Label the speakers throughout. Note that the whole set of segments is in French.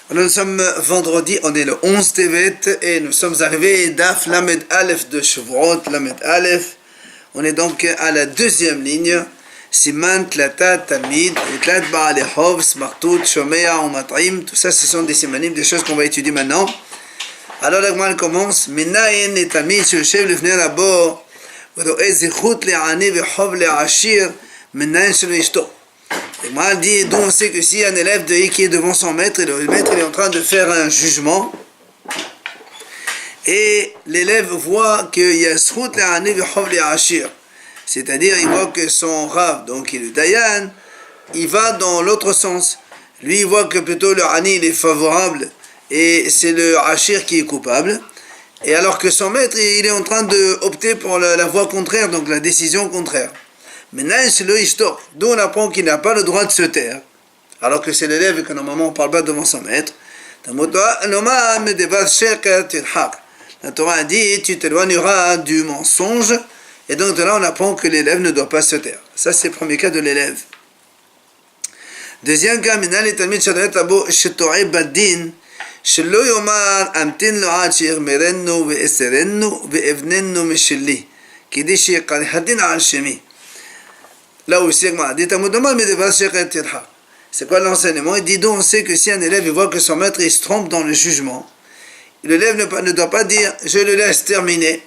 Speaker 1: Alors nous sommes vendredi, on est le 11 Tevet et nous sommes arrivés Daf Lamed Aleph de Shavuot, Lamed Aleph. On est donc à la deuxième ligne. Siman, Tlatat, Talmid, Tlat Ba'al Hov, Smartout, Shomea, Umat'im. Tout ça, ce sont des simanim, des choses qu'on va étudier maintenant. Alors la Gemara commence. Minayin et Talmid, Shoshev Lefnei Rabo, V'ro'ez Zichut le'ani v'chov le'ashir, Minayin shelo ishto. Et moi, elle dit, donc on sait que si un élève qui est devant son maître, et le maître il est en train de faire un jugement, et l'élève voit qu'il y a Srout le'ani v'chov le'ashir, c'est-à-dire il voit que son Rav, donc il est le Dayan, il va dans l'autre sens. Lui il voit que plutôt le Ani il est favorable, et c'est le Ashir qui est coupable, et alors que son maître il est en train d'opter pour la voie contraire, donc la décision contraire. Maintenant, c'est le Ishtor. D'où on apprend qu'il n'a pas le droit de se taire. Alors que c'est l'élève et que normalement on ne parle pas devant son maître. La Torah a dit, tu t'éloigneras du mensonge. Et donc de là on apprend que l'élève ne doit pas se taire. Ça c'est le premier cas de l'élève. Deuxième cas, Minal et Talmid Shadoret Labo Sheto'e Badin. Shelo Yomar Amtin Lo Achir Merennu Ve'eserennu Ve'evnennu Mesheli. Qui dit Shekal Hadin Al Shemi. Là aussi, c'est quoi l'enseignement? Il dit donc on sait que si un élève voit que son maître il se trompe dans le jugement, l'élève ne doit pas dire je le laisse terminer,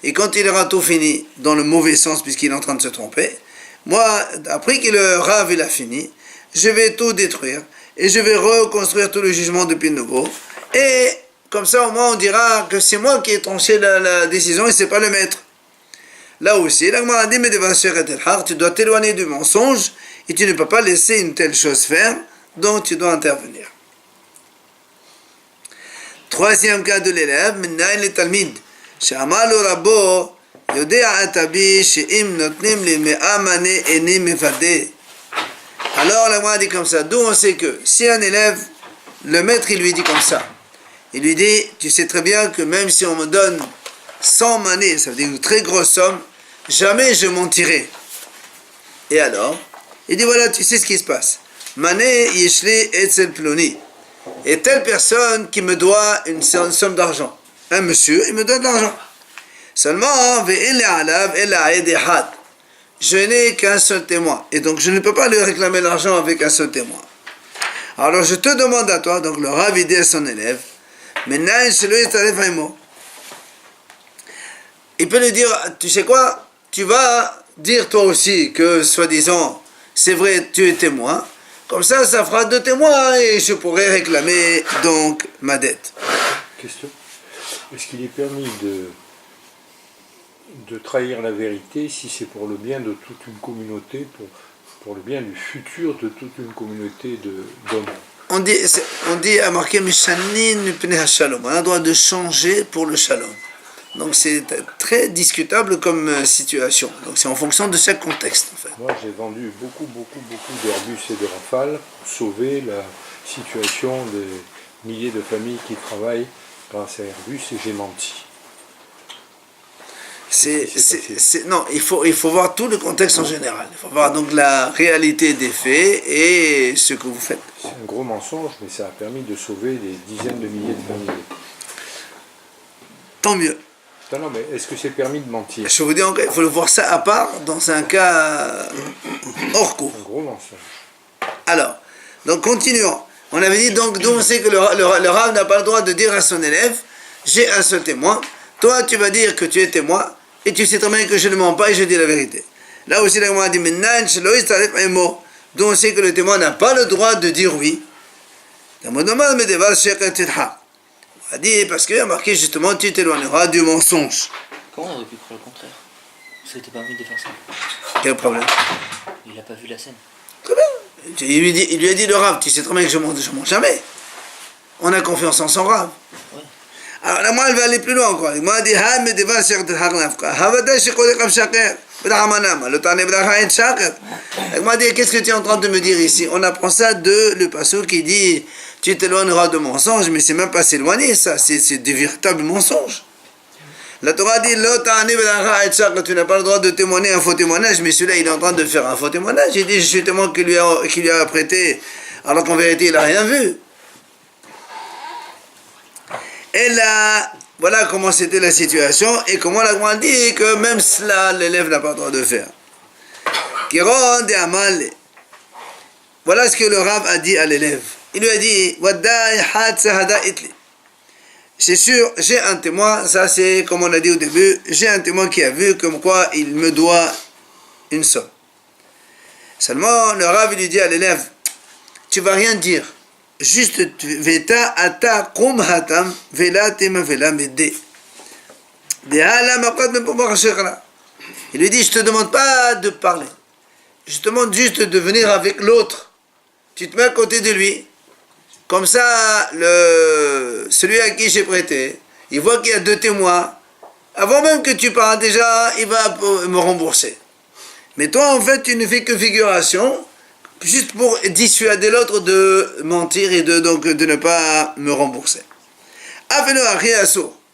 Speaker 1: et quand il aura tout fini, dans le mauvais sens puisqu'il est en train de se tromper, moi, après que le Rav il a fini, je vais tout détruire, et je vais reconstruire tout le jugement depuis de nouveau, et comme ça au moins on dira que c'est moi qui ai tranché la décision et c'est pas le maître. Là aussi, la Gemara dit, tu dois t'éloigner du mensonge et tu ne peux pas laisser une telle chose faire, donc tu dois intervenir. Troisième cas de l'élève, Minnaïn le Talmid, She'amar lo Rabbo, Yodea atabi she'im notnim li me'amane eni mevade. Alors la Gemara dit comme ça, d'où on sait que si un élève, le maître il lui dit comme ça, il lui dit, tu sais très bien que même si on me donne 100 manées, ça veut dire une très grosse somme, jamais je mentirai. Et alors, il dit voilà, tu sais ce qui se passe. Mané yeshli etzel ploni. Et telle personne qui me doit une somme d'argent. Un monsieur, il me donne de l'argent. Seulement, je n'ai qu'un seul témoin. Et donc, je ne peux pas lui réclamer l'argent avec un seul témoin. Alors, je te demande à toi, donc le Rav dit à son élève, maintenant, il peut lui dire, tu sais quoi, tu vas dire toi aussi que, soi-disant, c'est vrai, tu es témoin. Comme ça fera 2 témoins et je pourrai réclamer donc ma dette.
Speaker 2: Question. Est-ce qu'il est permis de trahir la vérité si c'est pour le bien de toute une communauté, pour le bien du futur de toute une communauté d'hommes?
Speaker 1: On dit à marquer Mishanin Mipnei Hashalom. On a le droit de changer pour le shalom. Donc c'est très discutable comme situation. Donc c'est en fonction de chaque contexte en fait.
Speaker 2: Moi j'ai vendu beaucoup d'Airbus et de Rafale pour sauver la situation des milliers de familles qui travaillent grâce à Airbus et j'ai menti.
Speaker 1: Non, il faut voir tout le contexte en général. Il faut voir donc la réalité des faits et ce que vous faites.
Speaker 2: C'est un gros mensonge, mais ça a permis de sauver des dizaines de milliers de familles.
Speaker 1: Tant mieux.
Speaker 2: Non, mais est-ce que c'est permis de mentir?
Speaker 1: Je vous dis encore, il faut le voir ça à part dans un cas hors cours.
Speaker 2: Un gros mensonge.
Speaker 1: Alors, donc continuons. On avait dit donc, d'où on sait que le Rav n'a pas le droit de dire à son élève, j'ai un seul témoin, toi tu vas dire que tu es témoin, et tu sais très bien que je ne mens pas et je dis la vérité. Là aussi, la Gemara dit, d'où on sait que le témoin n'a pas le droit de dire oui. A dit parce qu'il y a marqué justement tu t'éloigneras du mensonge.
Speaker 3: Comment on aurait pu croire le contraire? C'était pas envie de faire ça.
Speaker 1: Quel problème?
Speaker 3: Il n'a pas vu la scène.
Speaker 1: Très bien. Il lui a dit le Rav, tu sais très bien que je mens jamais. On a confiance en son Rav.
Speaker 3: Ouais.
Speaker 1: Alors là, moi, elle va aller plus loin encore. Moi, elle dit qu'est-ce que tu es en train de me dire ici? On apprend ça de le passage qui dit tu t'éloigneras de mensonges, mais c'est même pas s'éloigner, ça, c'est des véritables mensonges. La Torah dit tu n'as pas le droit de témoigner un faux témoignage, mais celui-là il est en train de faire un faux témoignage. Il dit je suis témoin qui lui a prêté, alors qu'en vérité il n'a rien vu. Et là, voilà comment c'était la situation et comment la Gemara dit que même cela, l'élève n'a pas le droit de faire. Kiron de Amal. Voilà ce que le Rav a dit à l'élève. Il lui a dit, Waddai had sahada itli. C'est sûr, j'ai un témoin, ça c'est comme on a dit au début, j'ai un témoin qui a vu comme quoi il me doit une somme. Seulement, le Rav lui dit à l'élève, tu vas rien dire, juste veta ata kum hatam vela tema vela mede. Il lui dit, je te demande pas de parler, je te demande juste de venir avec l'autre. Tu te mets à côté de lui. Comme ça, celui à qui j'ai prêté, il voit qu'il y a 2 témoins. Avant même que tu parles déjà, il va me rembourser. Mais toi, en fait, tu ne fais que figuration, juste pour dissuader l'autre de mentir et donc de ne pas me rembourser.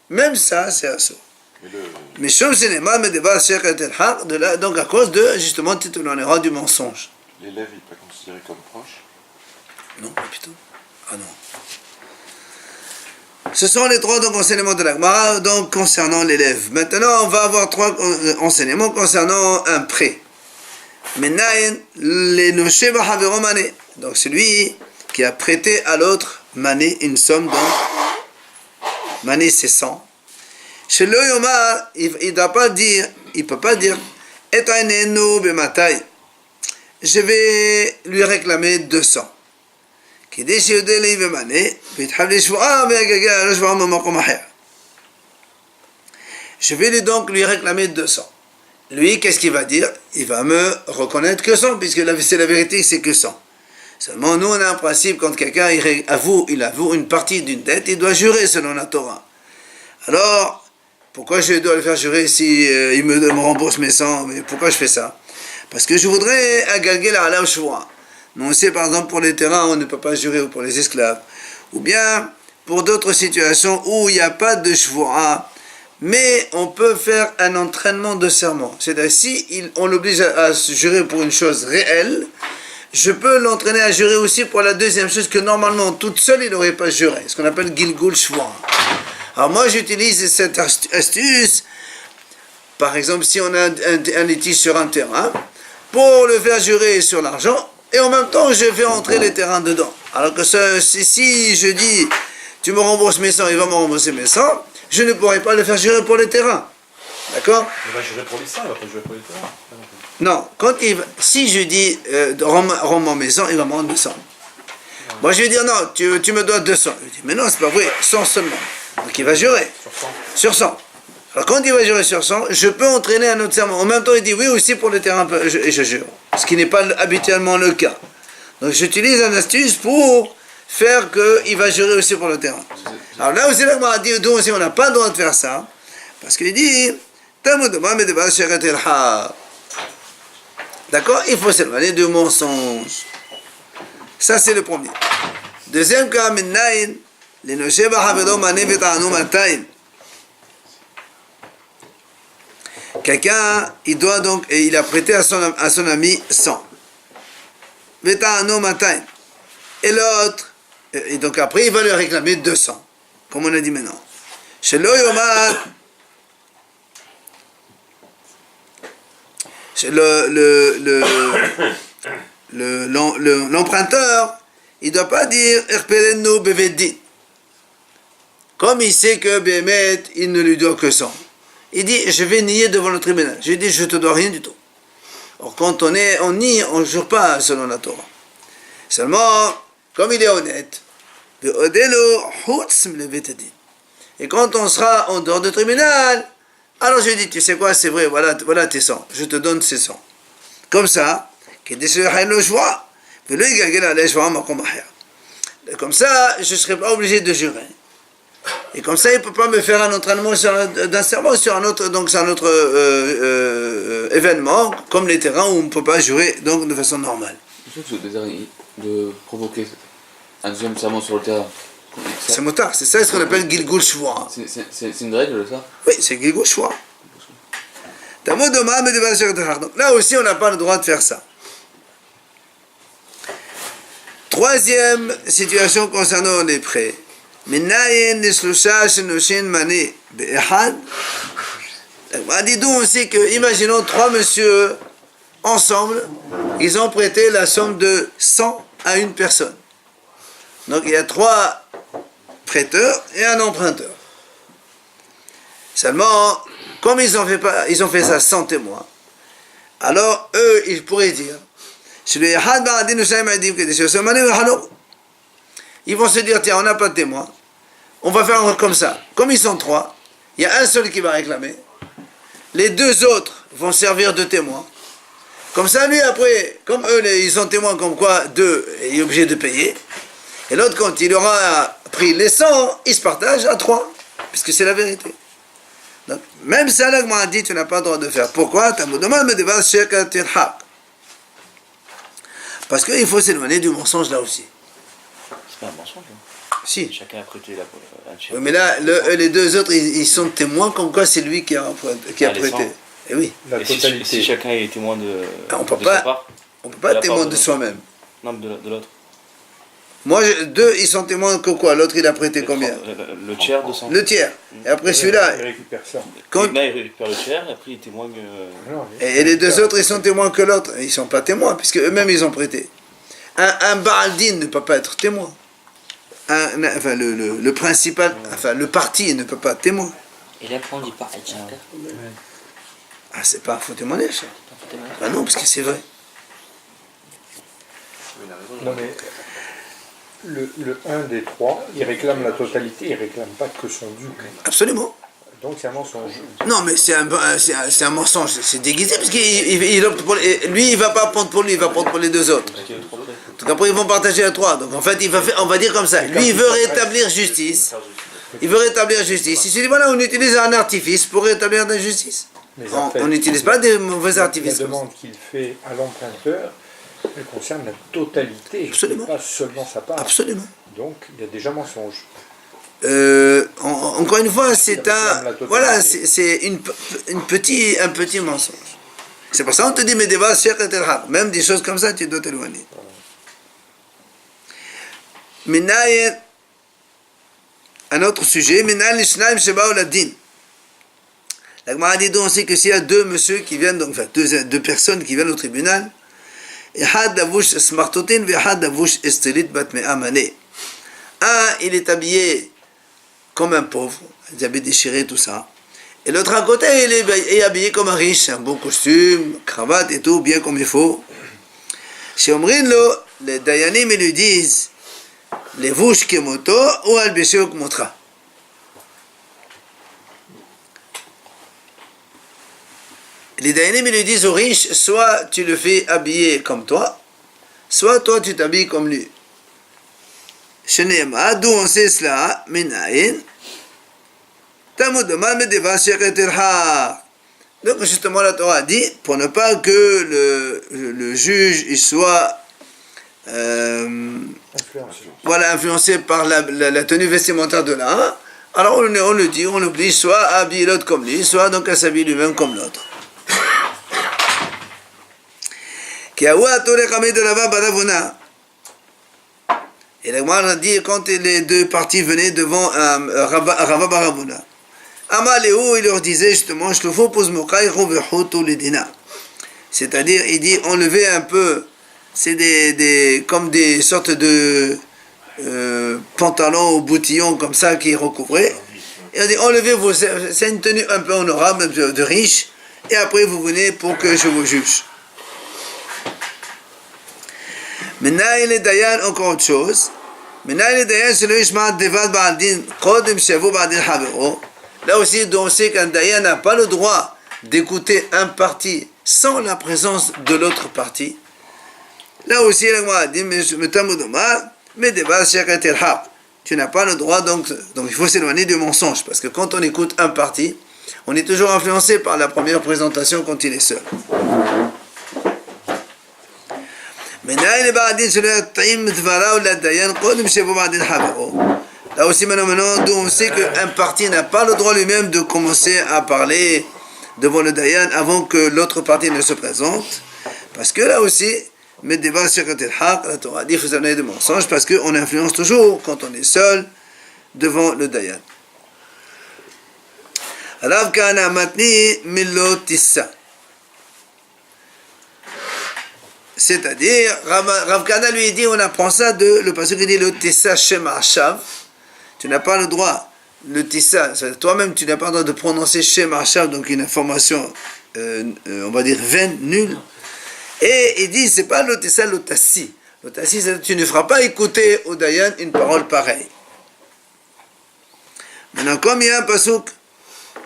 Speaker 1: Même ça, c'est assourd. Mais donc à cause de, justement, tu te donneras du mensonge.
Speaker 4: L'élève n'est pas considéré comme proche?
Speaker 1: Non, plutôt. Ah non. Ce sont les 3 donc, enseignements de la Gemara donc concernant l'élève. Maintenant, on va avoir 3 enseignements concernant un prêt. Donc celui qui a prêté à l'autre mané une somme, donc mané c'est 100. Chez le Yomar, il ne doit pas dire, il ne peut pas dire je vais lui réclamer 200. Je vais donc lui réclamer 200. Lui, qu'est-ce qu'il va dire? Il va me reconnaître que 100, puisque c'est la vérité, c'est que 100. Seulement, nous, on a un principe, quand quelqu'un il avoue une partie d'une dette, il doit jurer selon la Torah. Alors, pourquoi je dois le faire jurer si il me rembourse mes 100? Mais pourquoi je fais ça? Parce que je voudrais agalguer la halal shvoa. Mais on sait par exemple pour les terrains on ne peut pas jurer ou pour les esclaves. Ou bien pour d'autres situations où il n'y a pas de shvoa, mais on peut faire un entraînement de serment. C'est-à-dire si on l'oblige à jurer pour une chose réelle, je peux l'entraîner à jurer aussi pour la deuxième chose que normalement toute seule il n'aurait pas juré. Ce qu'on appelle Gilgul Shvoa. Alors moi j'utilise cette astuce, par exemple si on a un litige sur un terrain, pour le faire jurer sur l'argent, et en même temps je fais entrer les terrains dedans. Alors que si je dis, tu me rembourses mes 100, il va me rembourser mes 100, je ne pourrai pas le faire jurer pour les terrains. D'accord?
Speaker 4: Il va jurer pour les 100, il va pas jurer pour les terrains.
Speaker 1: Non, si je dis, rends-moi mes 100, il va me rendre 200. Moi je vais dire, non, tu me dois 200. Je dis, mais non, c'est pas vrai, 100 seulement. Donc il va jurer. Sur 100. Alors quand il va jurer sur 100, je peux entraîner un autre serment. En même temps, il dit oui aussi pour le terrain, et je jure. Ce qui n'est pas habituellement le cas. Donc j'utilise une astuce pour faire qu'il va jurer aussi pour le terrain. Alors là aussi, on a dit, nous aussi, on n'a pas le droit de faire ça. Parce qu'il dit, d'accord, il faut s'éloigner du mensonge. Ça, c'est le premier. Deuxième cas, quelqu'un, il doit donc, et il a prêté à son ami 100. Et l'autre, et donc après, il va lui réclamer 200, comme on a dit maintenant. Chez l'Oyomar, l'emprunteur, il ne doit pas dire Erperenu Bevedin. Comme il sait que Bémet, il ne lui doit que 100. Il dit, je vais nier devant le tribunal. Je lui dis, je ne te dois rien du tout. Or, quand on nie, on ne jure pas selon la Torah. Seulement, comme il est honnête, et quand on sera en dehors du tribunal, alors je lui dis, tu sais quoi, c'est vrai, voilà tes 100. Je te donne ces 100. Comme ça, comme ça, je ne serai pas obligé de jurer. Et comme ça, il ne peut pas me faire un entraînement d'un serment sur un autre, donc c'est un autre événement, comme les terrains où on ne peut pas jurer donc de façon normale.
Speaker 3: Je sais que de provoquer un deuxième serment sur le terrain.
Speaker 1: C'est motard, c'est ça ce qu'on appelle Gilgul Shvoa.
Speaker 3: C'est une règle ça?
Speaker 1: Oui, c'est Gilgul Shvoa. Donc là aussi, on n'a pas le droit de faire ça. Troisième situation concernant les prêts. Minayin nislusha shenushin mani be'ehad. Dis-nous on sait que, imaginons 3 messieurs ensemble, ils ont prêté la somme de 100 à une personne. Donc il y a 3 prêteurs et un emprunteur. Seulement, comme ils ont fait ça sans témoin, alors eux, ils pourraient dire, ils vont se dire, tiens, on n'a pas de témoin, on va faire comme ça. Comme ils sont 3, il y a un seul qui va réclamer, les 2 autres vont servir de témoins. Comme ça, lui, après, comme eux, ils sont témoins comme quoi 2 est obligé de payer, et l'autre, quand il aura pris les 100, il se partage à 3, puisque c'est la vérité. Donc, même ça, là, m'a dit, tu n'as pas le droit de faire. Pourquoi? Parce qu'il faut s'éloigner du mensonge là aussi.
Speaker 5: C'est pas un mensonge.
Speaker 1: Si.
Speaker 5: Chacun a prêté un tiers.
Speaker 1: Oui, mais là, les 2 autres, ils sont témoins comme quoi c'est lui qui a prêté. Et oui.
Speaker 2: La
Speaker 5: Et
Speaker 2: totalité.
Speaker 5: si chacun est témoin de,
Speaker 1: On peut
Speaker 5: de
Speaker 1: pas-
Speaker 5: sa part,
Speaker 1: On ne peut pas être témoin de soi-même.
Speaker 5: non, de l'autre.
Speaker 1: Moi, 2, ils sont témoins que quoi? L'autre, il a prêté combien?
Speaker 5: Le tiers de 100.
Speaker 1: Le tiers. Et après celui-là,
Speaker 2: Il récupère ça.
Speaker 1: quand-
Speaker 5: Là, il récupère le tiers et après il témoigne.
Speaker 2: Non,
Speaker 1: et les 2 autres, ils sont témoins que l'autre. Ils ne sont pas témoins, puisque eux-mêmes, ils ont prêté. Un Baaldin ne peut pas être témoin. Enfin, le principal, enfin, le parti ne peut pas être témoin.
Speaker 6: Et là, quand on dit pas chacun,
Speaker 1: Ah, c'est pas un faux témoignage, ça. Ah non, parce que c'est vrai.
Speaker 2: Non, mais le 1 des 3, il réclame la totalité, il ne réclame pas que son dû.
Speaker 1: Absolument.
Speaker 2: Donc c'est un mensonge.
Speaker 1: Non, mais c'est un mensonge, c'est déguisé, parce qu'il opte pour... Lui, il va pas prendre pour lui, il va prendre pour les 2 autres. Donc après, ils vont partager à 3. Donc en fait, on va dire comme ça. Lui, il veut rétablir justice. Il veut rétablir justice. Il se dit, voilà, on utilise un artifice pour rétablir la justice.
Speaker 2: Mais en fait,
Speaker 1: On n'utilise pas des mauvais
Speaker 2: la
Speaker 1: artifices. comme ça.
Speaker 2: demande qu'il fait à l'emprunteur, elle concerne la totalité,
Speaker 1: Absolument.
Speaker 2: et pas seulement sa part.
Speaker 1: Absolument.
Speaker 2: Donc il y a déjà mensonge.
Speaker 1: Encore une fois, c'est un...
Speaker 2: La totalité.
Speaker 1: Voilà, c'est un petit mensonge. C'est pour ça qu'on te dit, mais des bases, même des choses comme ça, tu dois t'éloigner. Minayen, un autre sujet, Minayen l'ishnaim sheba'u ladin. La Gemara dit donc aussi que s'il y a 2 messieurs qui viennent, donc, enfin 2 personnes qui viennent au tribunal, Ehad davush smartotin ve'ehad davush estelit bat me'a mané. Un, il est habillé comme un pauvre, il est habillé déchiré, tout ça. Et l'autre à côté, il est habillé comme un riche, un beau costume, cravate et tout, bien comme il faut. Chez Omrinlo, les Dayanim, ils lui disent, les vouches kemoto ou albesheo kmotra. Les Dayanim, ils lui disent aux riches, soit tu le fais habiller comme toi, soit toi tu t'habilles comme lui. Sheneema, d'où on sait cela, minayin, tamudama medeva sheketelha. Donc justement la Torah dit, pour ne pas que le juge il soit influencé par la tenue vestimentaire de l'un, alors on le dit, on l'oblige soit à habiller l'autre comme lui, soit donc à s'habiller lui-même comme l'autre. Et la Gemara dit, quand les 2 parties venaient devant Rava Baravuna, Amaléou, il leur disait justement, c'est-à-dire, il dit, enlevez un peu, c'est comme des sortes de pantalons ou boutillons comme ça qui recouvraient. Et on dit, enlevez-vous, c'est une tenue un peu honorable, de riche, et après vous venez pour que je vous juge. Maintenant, il est Dayan, encore autre chose. Maintenant, il est Dayan, c'est le Ishmael Devad Ba'aldin, Kodem Shavu Ba'aldin Havero. Là aussi, on sait qu'un Dayan n'a pas le droit d'écouter un parti sans la présence de l'autre parti. Là aussi, la Gemara dit, mais Devad Shekatel Hab. Tu n'as pas le droit, donc il faut s'éloigner du mensonge. Parce que quand on écoute un parti, on est toujours influencé par la première présentation quand il est seul. Là aussi, maintenant, d'où on sait qu'un parti n'a pas le droit lui-même de commencer à parler devant le Dayan avant que l'autre parti ne se présente. Parce que là aussi, la Torah dit qu'il faut s'amener de mensonges parce qu'on influence toujours quand on est seul devant le Dayan. Rav Kahana matni milo tissa. C'est-à-dire, Rav Kahana lui dit, on apprend ça de le pasuk qui dit le tissa shem achav. Tu n'as pas le droit, le tissa, toi-même tu n'as pas le droit de prononcer shem achav, donc une information, on va dire vaine, nulle. Et il dit, c'est pas le tissa, le tassi. Le tassi, tu ne feras pas écouter au Dayan une parole pareille. Maintenant, comme il y a un pasuk,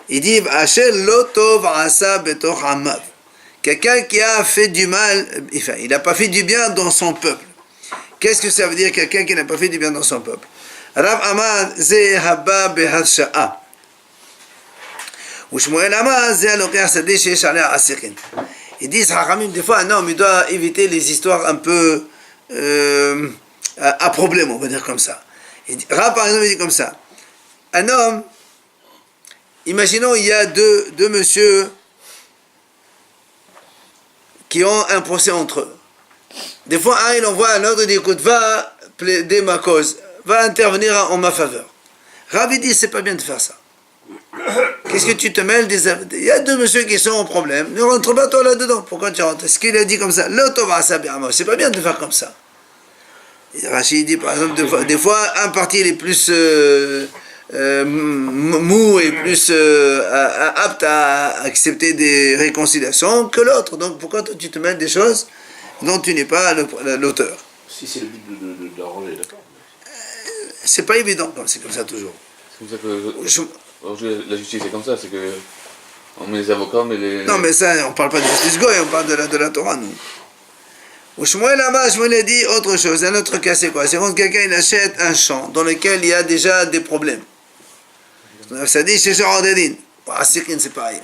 Speaker 1: il dit, Hachel lo tov asa betoch amav. Quelqu'un qui a fait du mal, enfin, il n'a pas fait du bien dans son peuple. Qu'est-ce que ça veut dire, quelqu'un qui n'a pas fait du bien dans son peuple? Rav Amar, ze haba beharsha'a. Ou Shmuel Amar, ze aloker sadeh sheyesh alea asikin. Ils disent, Haramim, des fois, un homme, il doit éviter les histoires un peu à problème, on va dire comme ça. Rav, par exemple, il dit comme ça. Un homme, imaginons, il y a deux messieurs qui ont un procès entre eux. Des fois, un, il envoie un autre, il dit, écoute, va plaider ma cause, va intervenir en ma faveur. Rabbi dit, c'est pas bien de faire ça. Qu'est-ce que tu te mêles des... Il y a deux messieurs qui sont en problème, ne rentre pas toi là-dedans. Pourquoi tu rentres? Est-ce qu'il a dit comme ça? C'est pas bien de faire comme ça. Rachid dit, par exemple, des fois, un parti il est plus... mou et plus apte à accepter des réconciliations que l'autre. Donc pourquoi toi, tu te mêles des choses dont tu n'es pas l'auteur?
Speaker 3: Si c'est le but d'arranger, d'accord.
Speaker 1: C'est pas évident, c'est comme ça toujours.
Speaker 3: C'est comme ça que la justice c'est comme ça, c'est que on met les avocats, mais les...
Speaker 1: Non mais ça, on parle pas de justice goy, on parle de la Torah, nous. Ou Shmuel Amar, Shmuel a dit autre chose. Un autre cas, c'est quoi? C'est quand quelqu'un il achète un champ dans lequel il y a déjà des problèmes. Ça dit chez Shardadin. C'est pareil.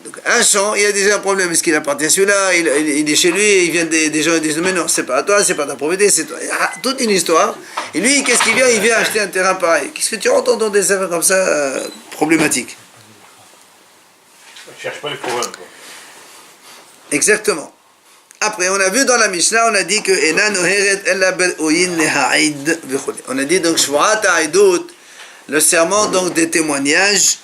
Speaker 1: Donc, un champ, il y a déjà un problème. Est-ce qu'il appartient à celui-là? Il est chez lui, il vient des gens qui disent mais non, c'est pas à toi, c'est pas ta propriété, c'est toi. Toute une histoire. Et lui, qu'est-ce qu'il vient? Il vient acheter un terrain pareil. Qu'est-ce que tu entends dans des affaires comme ça problématiques?
Speaker 4: Tu cherches pas les problèmes, quoi.
Speaker 1: Exactement. Après, on a vu dans la Mishnah, on a dit que on a dit donc Shvuat Ha'idut, le serment donc des témoignages,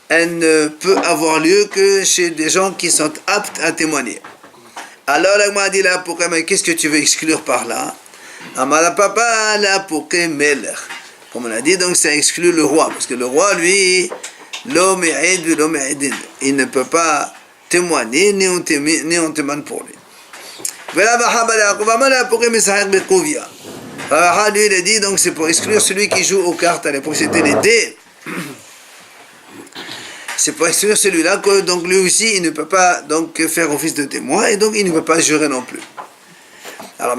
Speaker 1: elle ne peut avoir lieu que chez des gens qui sont aptes à témoigner. Alors la Gemara dit là, qu'est-ce que tu veux exclure par là? Amara papa là pour que Melech. Comme on a dit, donc ça exclut le roi, parce que le roi lui, l'homme il ne peut pas témoigner ni on témoigne pour lui. Lui, il a dit, donc c'est pour exclure celui qui joue aux cartes à l'époque, c'était les dés. C'est pour exclure celui-là que donc lui aussi il ne peut pas donc faire office de témoin et donc il ne peut pas jurer non plus. Alors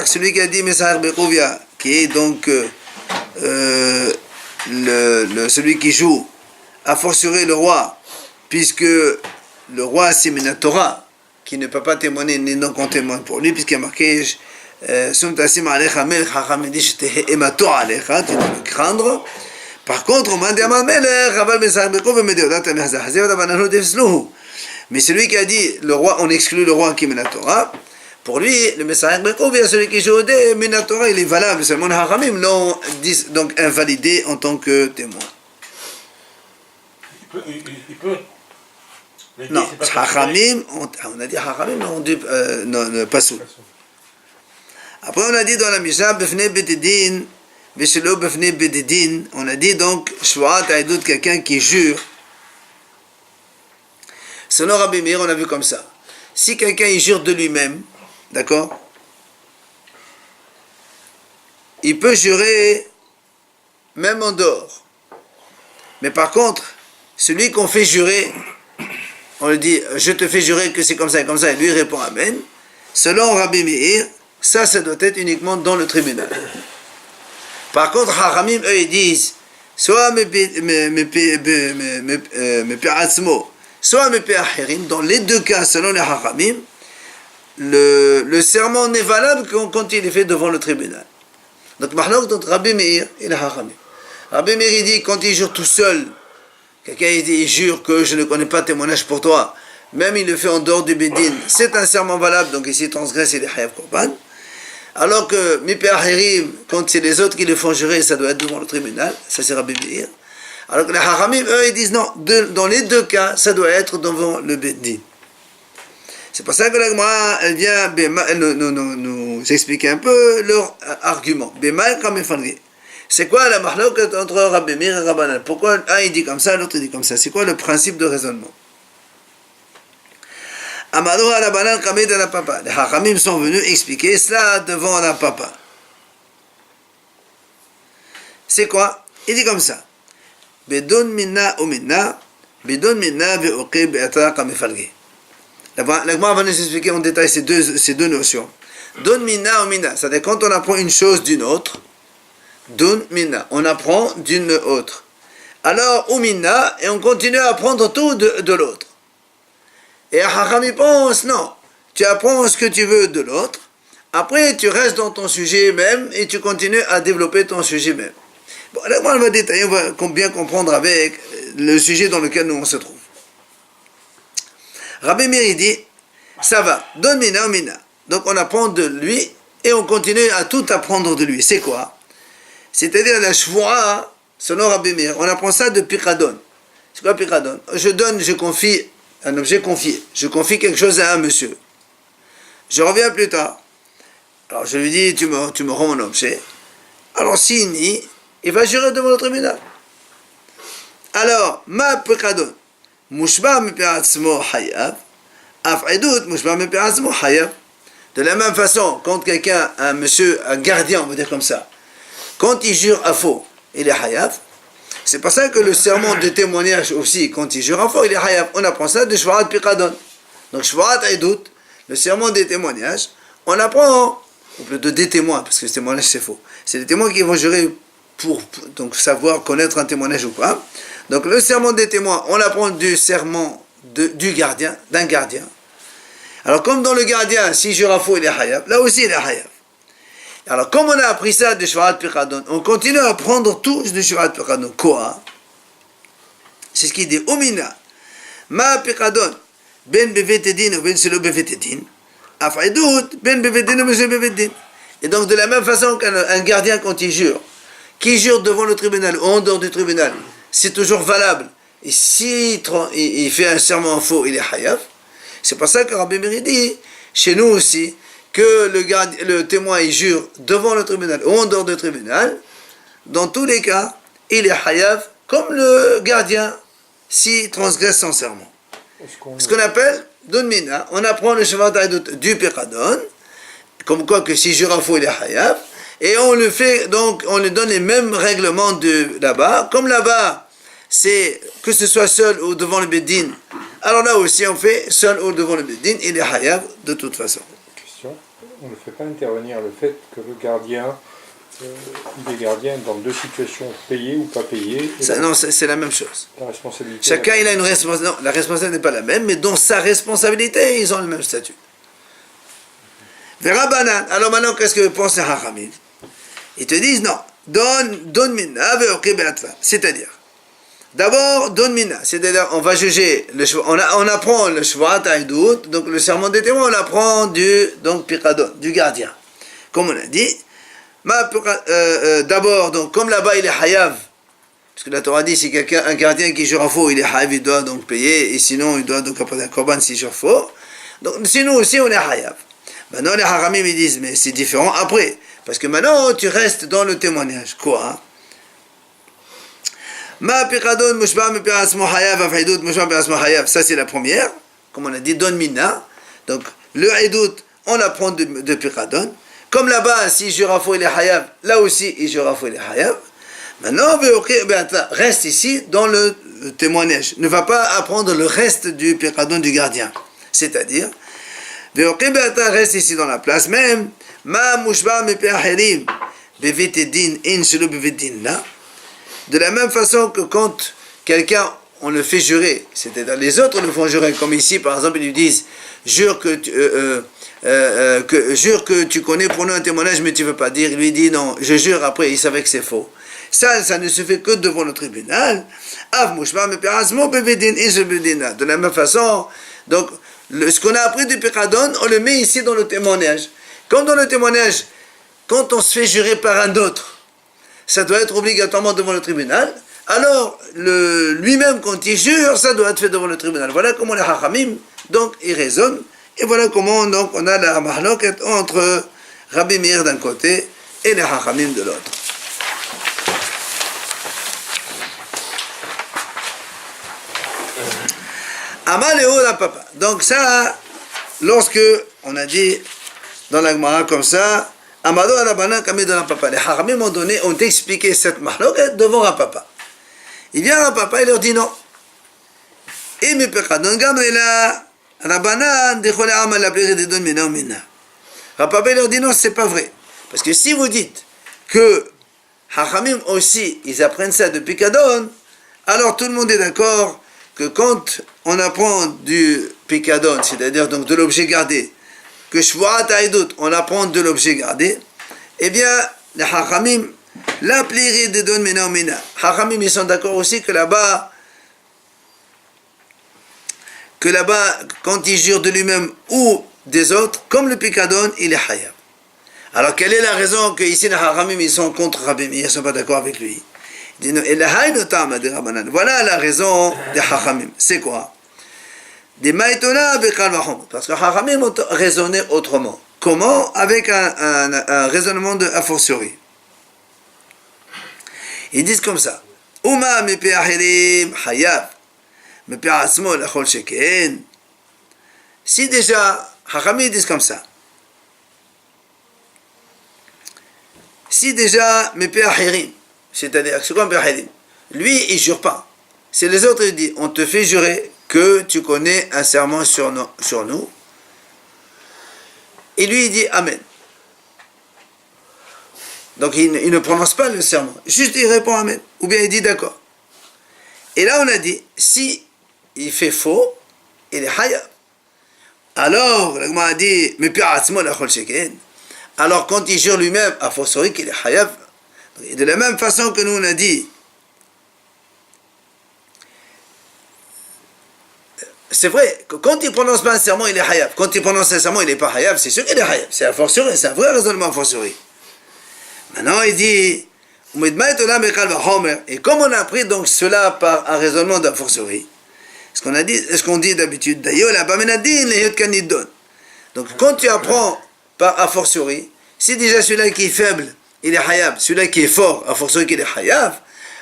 Speaker 1: celui qui a dit Messahar Bekouvia, qui est donc celui qui joue, a fortiori le roi, puisque le roi c'est Minatora, qui ne peut pas témoigner ni non qu'on témoigne pour lui, puisqu'il y a marqué tu dois le craindre. Par contre, mais celui qui a dit le roi, on exclut le roi qui est Minatora, pour lui, le Messahar Bekouvia, celui qui joue au dé, Minatora, il est valable, seulement les Haramim l'ont donc invalidé en tant que témoin.
Speaker 4: Il peut.
Speaker 1: Non, Hachamim, on a dit Hachamim, on dit pas sous. Après, on a dit dans la Mishnah, Befne Bededin, Beshelo Befne Bededin, on a dit donc, Shvuat Ha'idut, quelqu'un qui jure. Selon Rabbi Meir, on a vu comme ça. Si quelqu'un il jure de lui-même, d'accord, il peut jurer même en dehors. Mais par contre, celui qu'on fait jurer, on lui dit, je te fais jurer que c'est comme ça, et lui répond Amen. Selon Rabbi Meir, ça doit être uniquement dans le tribunal. Par contre, Haramim, eux, ils disent, soit me pe'atzmo, soit me pe'achirim, dans les deux cas, selon les Haramim, le serment n'est valable quand il est fait devant le tribunal. Donc, donc Rabbi Meir et les Haramim. Rabbi Meir, il dit, quand il jure tout seul, quelqu'un il jure que je ne connais pas témoignage pour toi, même il le fait en dehors du Bédine, c'est un serment valable, donc ici il transgresse et il est Hayav Korban. Alors que Miper Hirim, quand c'est les autres qui le font jurer, ça doit être devant le tribunal. Ça, c'est Rabbi Meir. Alors que les Haramim, eux, ils disent non, dans les deux cas, ça doit être devant le Beddin. C'est pour ça que la Gemara, elle vient nous expliquer un peu leur argument. C'est quoi la mahlok entre Rabbi Meir et Rabbanan? Pourquoi un il dit comme ça, l'autre il dit comme ça? C'est quoi le principe de raisonnement? Amado Rabbanan Kamid la papa. Les Haramim sont venus expliquer cela devant la papa. C'est quoi? Il dit comme ça. Bedon minna ou minna, bedon minna ve'oqi be'atra kamifalgi. La Gemara va nous expliquer en détail ces deux notions. Don minna ou minna, c'est-à-dire quand on apprend une chose d'une autre, don minna, on apprend d'une autre. Alors, ou minna, et on continue à apprendre tout de l'autre. Et Hachami pense, non, tu apprends ce que tu veux de l'autre, après tu restes dans ton sujet même et tu continues à développer ton sujet même. Bon, là, on va détailler, on va bien comprendre avec le sujet dans lequel nous on se trouve. Rabbi Meir dit, ça va, donne mina ou mina. Donc on apprend de lui et on continue à tout apprendre de lui. C'est quoi? C'est-à-dire la shvoa, selon Rabbi Meir, on apprend ça de Pikadon. C'est quoi Pikadon? Je confie un objet confié. Je confie quelque chose à un monsieur. Je reviens plus tard. Alors je lui dis, tu me rends mon objet. Alors s'il nie, il va jurer devant le tribunal. Alors, ma Pikadon. Mushba mipe'atzmo hayav, af'idut mushba mipe'atzmo hayav. De la même façon, quand quelqu'un, un monsieur, un gardien, on va dire comme ça, quand il jure à faux, il est hayav. C'est pour ça que le serment de témoignage aussi, quand il jure à faux, il est hayav. On apprend ça de shvarat piqadon. Donc shvarat aidut, le serment des témoignages, on apprend, ou plutôt des témoins, parce que le témoignage c'est faux. C'est les témoins qui vont jurer pour donc savoir connaître un témoignage ou pas. Donc le serment des témoins, on apprend du serment du gardien, d'un gardien. Alors comme dans le gardien, si jure à faux, il est hayav, là aussi il est hayav. Alors comme on a appris ça de Shvarat Piqadon, on continue à apprendre tout de Shvarat Piqadon. Quoi? C'est ce qu'il dit. Omina, ma Piqadon, ben bevetedin ou ben selo bevetedin, afaidout, ben bevetedin ou ben selo bevetedin. Et donc de la même façon qu'un gardien quand il jure, qui jure devant le tribunal ou en dehors du tribunal, c'est toujours valable. Et si il fait un serment faux, il est hayav. C'est pour ça que Rabbi Meir dit, chez nous aussi, que le témoin il jure devant le tribunal ou en dehors du tribunal, dans tous les cas, il est hayav comme le gardien s'il transgresse son serment. Ce qu'on appelle Donmina, on apprend le Shvarat Aidut du Piqadon, comme quoi que s'il jure à faux, il est hayav. Et on le fait, donc, on lui donne les mêmes règlements de là-bas. Comme là-bas, c'est que ce soit seul ou devant le Beddin. Alors là aussi, on fait seul ou devant le Beddin, il est hayav de toute façon.
Speaker 2: Question, on ne fait pas intervenir le fait que le gardien, il est gardien dans deux situations, payé ou pas payé.
Speaker 1: Non, c'est la même chose.
Speaker 2: La responsabilité.
Speaker 1: Chacun, il a une responsabilité. Non, la responsabilité n'est pas la même, mais dans sa responsabilité, ils ont le même statut. Verabanan. Alors maintenant, qu'est-ce que pense les Hachamim? Ils te disent non, donne mina ve'oqi be'atva. C'est-à-dire, d'abord, donne mina. C'est-à-dire, on va juger, on apprend le shvarat aidut, donc le serment des témoins, on apprend du piqadon, du gardien. Comme on a dit, d'abord, donc, comme là-bas il est hayav, parce que la Torah dit, si un gardien qui jure faux, il est hayav, il doit donc payer, et sinon il doit donc apporter un korban s'il jure faux. Donc, sinon aussi on est hayav. Maintenant les haramim ils disent, mais c'est différent après. Parce que maintenant, tu restes dans le témoignage. Quoi? Ça, c'est la première. Comme on a dit, don mina. Donc, le haïdout, on apprend de Piqadon. Comme là-bas, si jure à faux, il est hayav. Là aussi, il jure à faux, il est hayav. Maintenant, reste ici dans le témoignage. Ne va pas apprendre le reste du Piqadon du gardien. C'est-à-dire, reste ici dans la place même. De la même façon que quand quelqu'un, on le fait jurer, c'est-à-dire les autres le font jurer, comme ici par exemple ils lui disent jure que tu connais pour nous un témoignage mais tu ne veux pas dire, il lui dit non, je jure, après il savait que c'est faux. Ça ne se fait que devant le tribunal. De la même façon, donc ce qu'on a appris du Piqadon, on le met ici dans le témoignage. Comme dans le témoignage, quand on se fait jurer par un autre, ça doit être obligatoirement devant le tribunal. Alors, lui-même, quand il jure, ça doit être fait devant le tribunal. Voilà comment les Hachamim, donc, ils raisonnent. Et voilà comment, donc, on a la mahloket entre Rabbi Meir d'un côté et les Hachamim de l'autre. Amaleo la papa. Donc ça, lorsque on a dit dans la Gemara comme ça, Amado Rabbanan Kamid la papa. Les Hachamim ont expliqué cette mahloket devant Rapapa. Il vient Rapapa, il leur dit non. Et mes pekadon gamela Rabbanan dechole amal la plaisir de don mina ou mina. Rapapa leur dit non, c'est pas vrai. Parce que si vous dites que Hachamim aussi, ils apprennent ça depuis Pikadon, alors tout le monde est d'accord que quand on apprend du Pikadon, c'est-à-dire donc de l'objet gardé, que Shvuat Haïdout, on apprend de l'objet gardé, eh bien, les Hachamim, la pliri de don mina ou mina. Hachamim, ils sont d'accord aussi que là-bas, quand il jure de lui-même ou des autres, comme le Pikadon, il est Hayab. Alors, quelle est la raison que ici les Hachamim, ils sont contre Rabbi Meir, ils ne sont pas d'accord avec lui? Il dit, voilà la raison des Hachamim. C'est quoi? Parce que Hachamim ont raisonné autrement. Comment? Avec un raisonnement de a fortiori. Ils disent comme ça. Uma mepe ahirim hayab. Mepe asmo lachol sheken. Si déjà, Hachamim disent comme ça. Si déjà, mepe ahirim. C'est-à-dire, c'est quoi un Péhalim? Lui, il ne jure pas. C'est les autres, il dit, on te fait jurer que tu connais un serment sur nous. Et lui, il dit Amen. Donc, il ne prononce pas le serment. Juste, il répond Amen. Ou bien, il dit d'accord. Et là, on a dit, si il fait faux, il est Hayab. Alors, le Gemara a dit, mais puis, alors, quand il jure lui-même, à fortiori qu'il est Hayab, et de la même façon que nous on a dit, c'est vrai que quand il prononce pas un serment, il est hayab. Quand il prononce un serment, il n'est pas hayab. C'est sûr qu'il est hayab. C'est a fortiori, c'est un vrai raisonnement a fortiori. Maintenant, il dit, et comme on a appris donc cela par un raisonnement d'a fortiori, ce qu'on dit d'habitude, donc quand tu apprends par a fortiori, si déjà celui-là qui est faible, il est hayab, celui-là qui est fort, à force qu'il est hayab,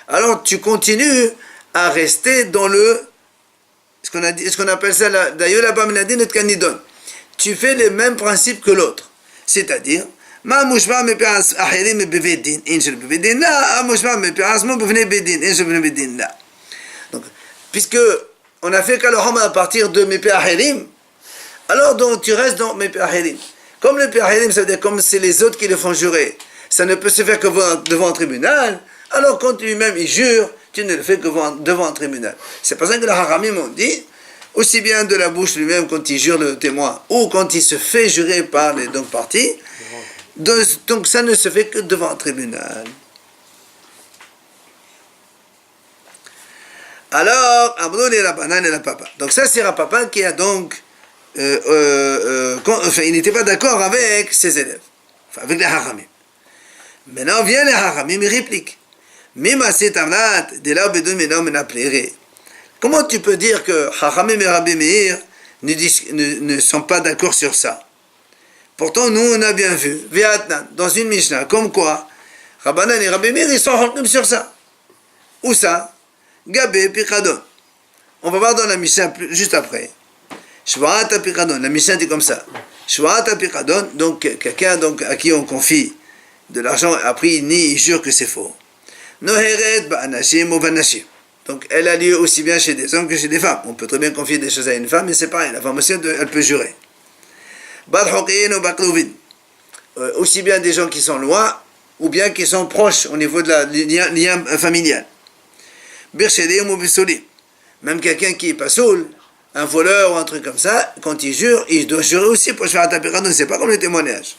Speaker 1: alors tu continues à rester dans ce qu'on appelle ça, d'ailleurs la bamenadine et kanidon. Tu fais les mêmes principes que l'autre. C'est-à-dire, donc, puisque on a fait Kaloham à partir de Mepe Ahirim, alors donc tu restes dans Mepe Ahirim. Comme le Mepe Ahirim, ça veut dire comme c'est les autres qui le font jurer. Ça ne peut se faire que devant un tribunal. Alors quand lui-même il jure, tu ne le fais que devant un tribunal. C'est pour ça que les Haramim ont dit, aussi bien de la bouche lui-même quand il jure le témoin, ou quand il se fait jurer par les deux parties, donc ça ne se fait que devant un tribunal. Alors, Abdou et Rabbanan et la papa. Donc ça c'est Rapapa qui a donc, enfin, il n'était pas d'accord avec ses élèves, enfin, avec les Haramim. Maintenant vient les Haramim, ils répliquent. Comment tu peux dire que Haramim et Rabbi Meir ne sont pas d'accord sur ça? Pourtant, nous, on a bien vu, dans une Mishnah, comme quoi, Rabbanan et Rabbi Meir, ils sont halkim sur ça. Où ça? Gabé, Pikadon. On va voir dans la Mishnah juste après. Shvaat Pikadon. La Mishnah dit comme ça. Shvaat Pikadon, donc quelqu'un donc, à qui on confie de l'argent, après il jure que c'est faux. Noheret ba'anashim ou banashim. Donc elle a lieu aussi bien chez des hommes que chez des femmes. On peut très bien confier des choses à une femme, mais c'est pareil, la femme aussi, elle peut jurer. Badhokin ou baklouvin. Aussi bien des gens qui sont loin, ou bien qui sont proches au niveau de la lien familial. Birchedim ou bisolim. Même quelqu'un qui est pas saoul, un voleur ou un truc comme ça, quand il jure, il doit jurer aussi pour faire un tapirado, c'est pas comme le témoignage.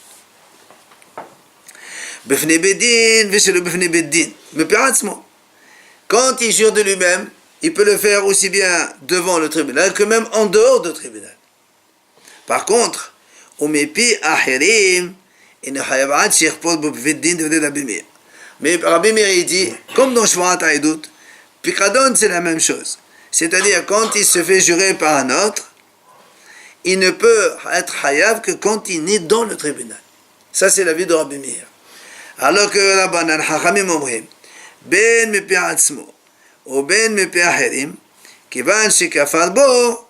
Speaker 1: Quand il jure de lui-même, il peut le faire aussi bien devant le tribunal que même en dehors du tribunal. Par contre, il ne chayav ad shirpot bo bvedin de Rabbi Meir. Mais Rabbi Meir il dit, comme dans Shvuat Haidut, Pikadon c'est la même chose. C'est-à-dire quand il se fait jurer par un autre, il ne peut être chayav que quand il est dans le tribunal. Ça c'est l'avis de Rabbi Meir. Alors que Rabbanan Chachamim omrim, ben mepi atzmo, ou ben mepi acherim, kivan shekafar bo,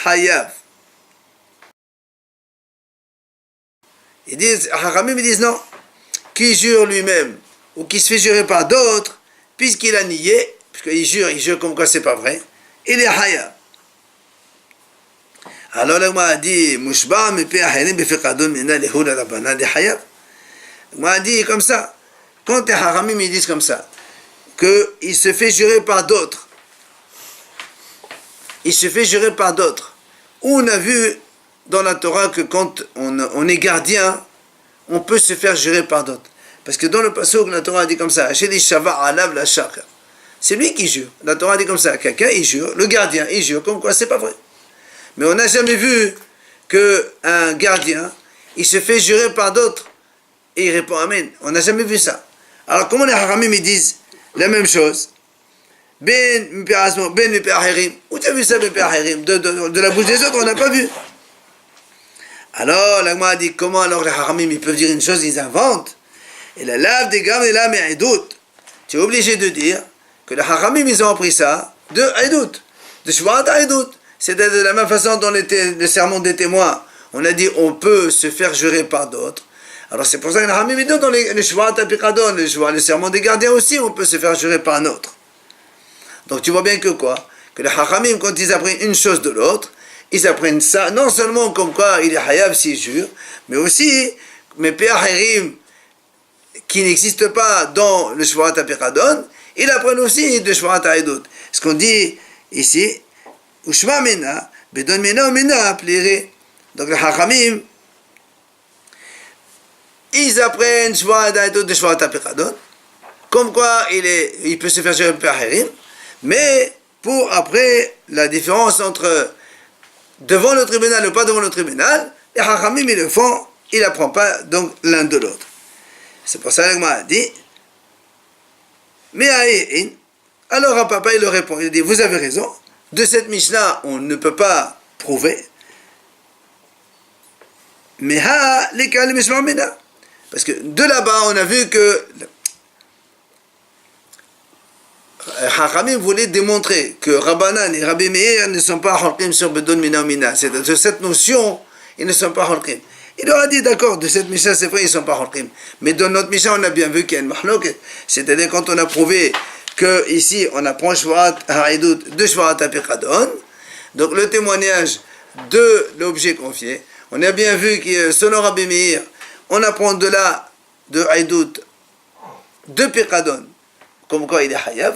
Speaker 1: chayav. Ils disent, Chachamim ils disent non, qui jure lui-même, ou qui se fait jurer par d'autres, puisqu'il a nié, puisqu'il jure comme quoi c'est pas vrai, il est chayav. Alors le Gemara a dit, Mushba mepi acherim befiqadon mina lehu la Rabbanan de chayav. Moi, dit comme ça, quand les haramim ils disent comme ça, qu'il se fait jurer par d'autres, il se fait jurer par d'autres. On a vu dans la Torah que quand on est gardien, on peut se faire jurer par d'autres. Parce que dans le passage, la Torah dit comme ça, c'est lui qui jure. La Torah dit comme ça, quelqu'un il jure, le gardien il jure, comme quoi c'est pas vrai. Mais on n'a jamais vu qu'un gardien, il se fait jurer par d'autres. Et il répond Amen. On n'a jamais vu ça. Alors comment les haramim ils disent la même chose? Ben mepi acherim. Où tu as vu ça mepi acherim? De la bouche des autres, on n'a pas vu. Alors la Gemara dit comment alors les haramim ils peuvent dire une chose, ils inventent. Et la lave des gammes et la me'edut. Tu es obligé de dire que les haramim ils ont appris ça de Haidut, de Shvuat Haidut. C'est-à-dire de la même façon dans le sermon des témoins, on a dit on peut se faire jurer par d'autres. Alors c'est pour ça que les Haramim dans les Shvuat HaPikadon, le serment des gardiens aussi, on peut se faire jurer par un autre. Donc tu vois bien que quoi? Que les Haramim, quand ils apprennent une chose de l'autre, ils apprennent ça, non seulement comme quoi il est hayav s'il jure, mais aussi, mes Pe'acherim, qui n'existent pas dans le Shvuat HaPikadon, ils apprennent aussi de Shvuat Haidut. Ce qu'on dit ici, Ushma Mena, Bedon Mena ou Mena, pliré. Donc les Haramim, ils apprennent Shvuat Haidut de Shvuat HaPikadon, comme quoi il peut se faire jurer par Harim, mais pour après la différence entre devant le tribunal ou pas devant le tribunal, les Hachamim ils le font, ils n'apprennent pas donc l'un de l'autre. C'est pour ça que l'Agma a dit, mais alors à papa il le répond, il dit vous avez raison, de cette Mishnah on ne peut pas prouver, mais les cas les Mishmar Mena. Parce que de là-bas, on a vu que Hachamim voulait démontrer que Rabbanan et Rabbi Meir ne sont pas holkim sur Bedon Mina ou Mina. C'est de cette notion, ils ne sont pas holkim. Il leur a dit, d'accord, de cette Mishnah, c'est vrai, ils ne sont pas holkim. Mais dans notre Mishnah, on a bien vu qu'il y a une mahloket. C'est-à-dire quand on a prouvé que ici on apprend Shvuat Haidut de Shvuat HaPikadon, donc le témoignage de l'objet confié, on a bien vu que selon Rabbi Meir, on apprend de là, de Haïdout, de Pikadon, comme quoi il est Hayav.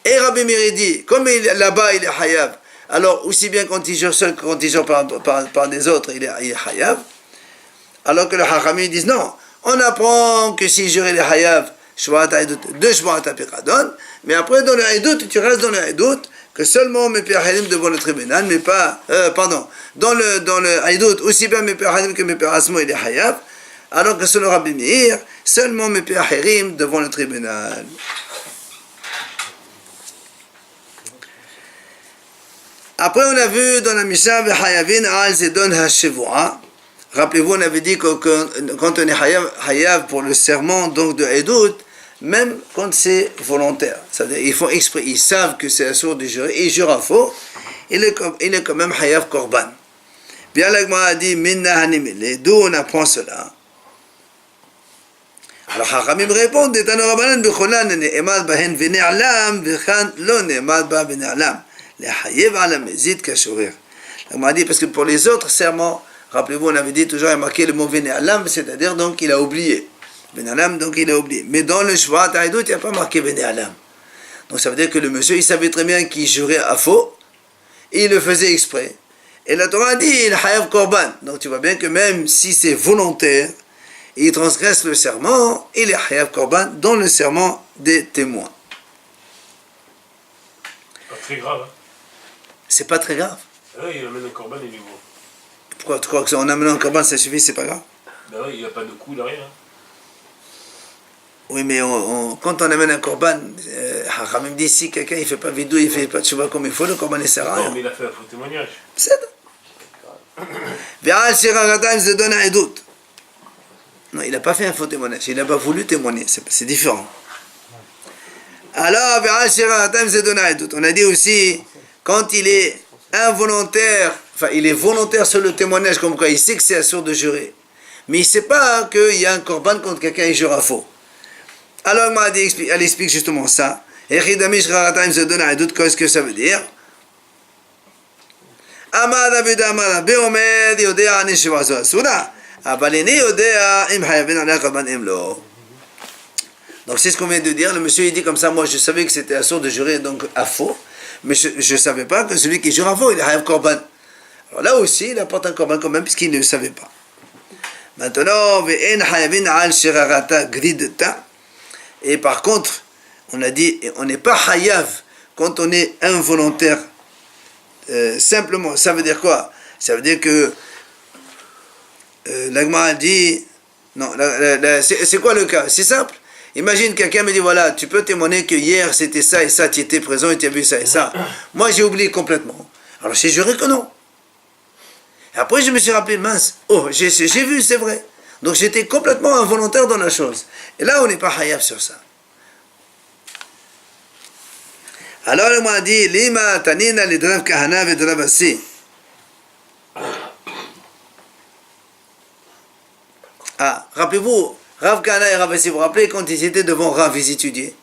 Speaker 1: Et Rabbi Meir dit, comme là-bas il est Hayav, alors aussi bien quand il jure seul que quand il jure par des autres, il est Hayav. Alors que les Hachamim disent non, on apprend que s'il jure il est Hayav, Shvuat Haïdout, de Shvuat HaPikadon, mais après dans le Haïdout, tu restes dans le Haïdout, que seulement mes Pe'acherim devant le tribunal, mais pas, dans le Haïdout, aussi bien mes Pe'acherim que mes Pe'asmo il est Hayav. Alors que selon Rabbi Meir, seulement mes Pe'acherim devant le tribunal. Après, on a vu dans la Mishnah, Hayavin al Zedon HaShevuah. Rappelez-vous, on avait dit que quand on est Hayav pour le serment donc de Haïdout, même quand c'est volontaire, c'est-à-dire ils font exprès, ils savent que c'est la source du jurer, et ils jurent à faux, il est quand même Hayav Korban. Bien l'Agma a dit, Minna Hanimile, d'où on apprend cela. Alors Hachamim répondent, Etano Rabbanan b'cholan ne'emad bahen v'ne'alam v'chan lo ne'emad ba v'ne'alam le'hayev ala mezid kashurir. On m'a dit parce que pour les autres serments, rappelez-vous, on avait dit toujours il y a marqué le mot v'ne'alam, c'est-à-dire donc il a oublié. V'ne'alam donc il a oublié. Mais dans le Shvuat Haidut, il n'y a pas marqué v'ne'alam. Donc ça veut dire que le monsieur il savait très bien qu'il jurait à faux et il le faisait exprès. Et la Torah dit il hayav korban. Donc tu vois bien que même si c'est volontaire, il transgresse le serment, il est hayav korban dans le serment des témoins.
Speaker 4: Pas très grave. Hein.
Speaker 1: C'est pas très grave.
Speaker 4: Ah, il amène un corban et il est beau.
Speaker 1: Pourquoi tu crois que en amenant un korban ça suffit, c'est pas grave?
Speaker 4: Ben oui, il n'y a pas de coup, de rien.
Speaker 1: Oui, mais quand on amène un korban, Haram dit si quelqu'un il fait pas vidou, il fait pas tchouva comme il faut, le korban ne sert à
Speaker 4: Non,
Speaker 1: rien.
Speaker 4: mais il a fait un faux témoignage.
Speaker 1: C'est non, il n'a pas fait un faux témoignage, il n'a pas voulu témoigner, c'est différent. Alors, on a dit aussi, quand il est involontaire, enfin il est volontaire sur le témoignage, comme quoi il sait que c'est assourd de jurer, mais il ne sait pas qu'il y a un korban quand quelqu'un il jure à faux. Alors, elle explique justement ça. Qu'est-ce que ça veut dire? Donc c'est ce qu'on vient de dire. Le monsieur il dit comme ça, moi je savais que c'était assourd de jurer donc à faux, mais je ne savais pas que celui qui jure à faux, il a un korban. Alors là aussi, il apporte un korban quand même, puisqu'il ne le savait pas. Maintenant, et par contre, on a dit, on n'est pas hayav quand on est involontaire. Simplement, ça veut dire quoi? Ça veut dire que l'Agma dit, non, c'est quoi le cas? C'est simple. Imagine quelqu'un me dit, voilà, tu peux témoigner que hier c'était ça et ça, tu étais présent et tu as vu ça et ça. Moi j'ai oublié complètement. Alors j'ai juré que non. Et après je me suis rappelé, mince, oh, j'ai vu, c'est vrai. Donc j'étais complètement involontaire dans la chose. Et là on n'est pas hayab sur ça. Alors le m'a dit, lima tanina lidrav kahana vedrav assi. Ah, rappelez-vous, Rav Kahana et Rav Assi, vous vous rappelez quand ils étaient devant Rav, ils étudiaient.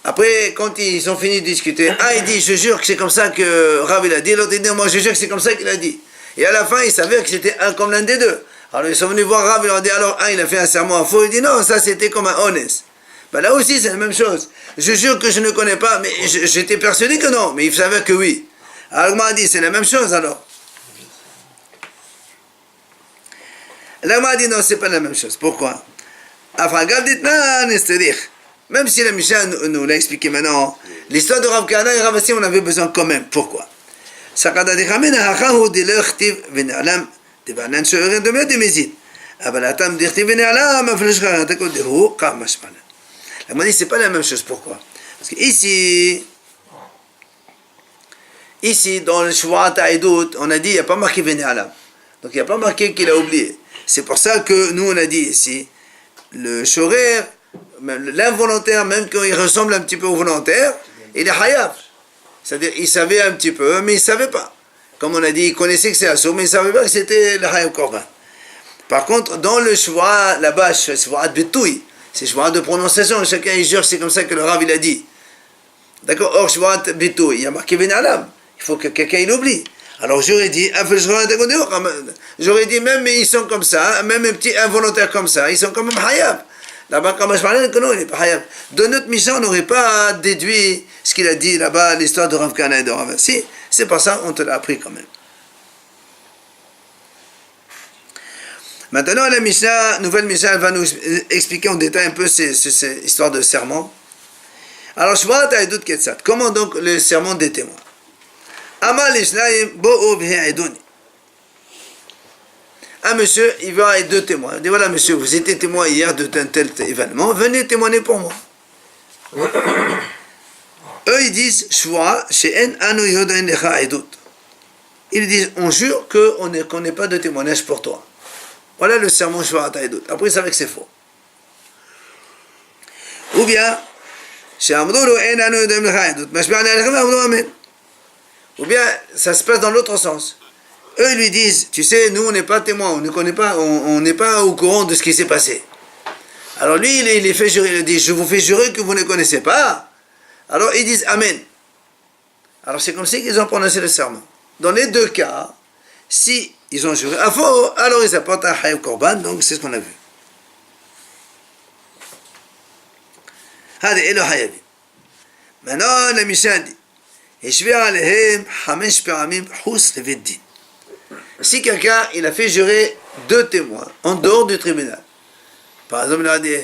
Speaker 1: Après, quand ils ont fini de discuter, il dit, je jure que c'est comme ça que Rav il a dit, l'autre il dit, moi je jure que c'est comme ça qu'il a dit. Et à la fin, il savait que c'était un comme l'un des deux. Alors ils sont venus voir Rav, ils leur ont dit, alors il a fait un serment à faux, il dit, non, ça c'était comme un honnête. Ben là aussi c'est la même chose. Je jure que je ne connais pas, mais j'étais persuadé que non, mais il savait que oui. Alors il m'a dit, c'est la même chose alors. L'Agma dit non, c'est pas la même chose. Pourquoi? Même si la Mishnah nous l'a expliqué maintenant, l'histoire de Rav Kahana et Rav Assi, on avait besoin quand même. Pourquoi? L'Agma dit c'est pas la même chose. Pourquoi? Parce que ici dans le Shvuat Ha'edut, on a dit il n'y a pas marqué Vene Alam. Donc il n'y a pas marqué qu'il a oublié. C'est pour ça que nous on a dit ici, le shorer, l'involontaire, même quand il ressemble un petit peu au volontaire, il est hayav. C'est-à-dire il savait un petit peu, mais il ne savait pas. Comme on a dit, il connaissait que c'est assourd, mais il ne savait pas que c'était le hayav korban. Par contre, dans le shvuat, là-bas, shvuat betouy, c'est shvuat de prononciation, chacun il jure, c'est comme ça que le Rav il a dit. D'accord? Or shvuat betouy, il y a marqué ben alam, il faut que quelqu'un il oublie. Alors j'aurais dit, même ils sont comme ça, même un petit involontaire comme ça, ils sont quand même hayab. Là-bas, quand je parlais, non, il n'est pas hayab. De notre mission, on n'aurait pas déduit ce qu'il a dit là-bas, l'histoire de Rav Kahana et de Rav Assi. C'est pas ça, on te l'a appris quand même. Maintenant, la Mishnah, nouvelle Mishnah, elle va nous expliquer en détail un peu ces histoires de serment. Alors, je vois, tu as doute Ketsat. Comment donc le serment des témoins? Un monsieur, il va avec deux témoins. Il dit voilà monsieur, vous étiez témoin hier de tel événement, venez témoigner pour moi. Eux ils disent ils disent on jure qu'on n'est pas de témoignage pour toi. Voilà le serment Shvuat Ha'edut. Après ils savaient que c'est faux. Ou bien ou bien, ça se passe dans l'autre sens. Eux, ils lui disent, tu sais, nous, on n'est pas témoins, on ne connaît pas, on n'est pas au courant de ce qui s'est passé. Alors lui, il les fait jurer, il dit, je vous fais jurer que vous ne connaissez pas. Alors ils disent, Amen. Alors c'est comme ça qu'ils ont prononcé le serment. Dans les deux cas, si ils ont juré à faux, alors ils apportent un hayav korban, donc c'est ce qu'on a vu. Maintenant, la Mishnah dit, si quelqu'un il a fait jurer deux témoins en dehors du tribunal, par exemple il a dit